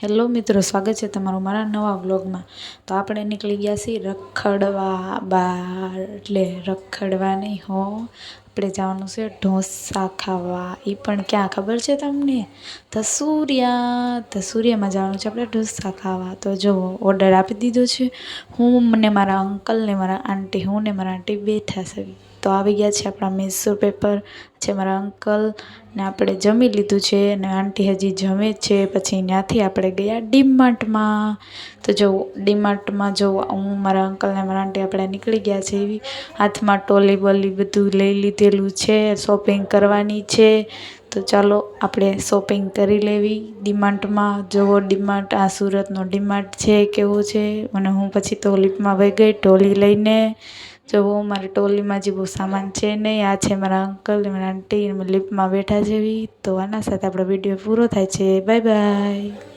Hello મિત્રો, સ્વાગત છે તમારું મારા નવા વ્લોગમાં। તો આપણે નીકળી ગયા છીએ રખડવા બહાર, એટલે રખડવા નહીં હો, આપણે જવાનું છે ઢોસા ખાવા। એ પણ ક્યાં ખબર છે તમને? ધસુરિયામાં જવાનું છે આપણે ઢોસા ખાવા। તો જો ઓર્ડર આપી દીધો છે। હું ને મારા અંકલ ને મારા આંટી બેઠા છે। તો આવી ગયા છે આપણા મૈસૂર પેપર છે મારા અંકલ ને આપણે જમી લીધું છે ને આંટી હજી જમે છે। પછી ત્યાંથી આપણે ગયા ડીમાર્ટમાં। તો જો ડીમાર્ટમાં જો હું મારા અંકલ ને મારા આંટી આપણે નીકળી ગયા છે। એવી હાથમાં ટોલી બોલી બધું લઈ લીધેલું છે, શોપિંગ કરવાની છે। તો ચાલો આપણે શોપિંગ કરી લેવી ડીમાર્ટમાં। જુઓ ડીમાર્ટ, આ સુરતનો ડીમાર્ટ છે કેવો છે। અને હું પછી તો લિફ્ટમાં વહી ગઈ ટોલી લઈને। જો મારી ટોલીમાં જે બહુ સામાન છે નહીં। આ છે મારા અંકલ ને મારા આંટી લિફ્ટમાં બેઠા જેવી। તો આના સાથે આપણો વિડીયો પૂરો થાય છે। Bye bye.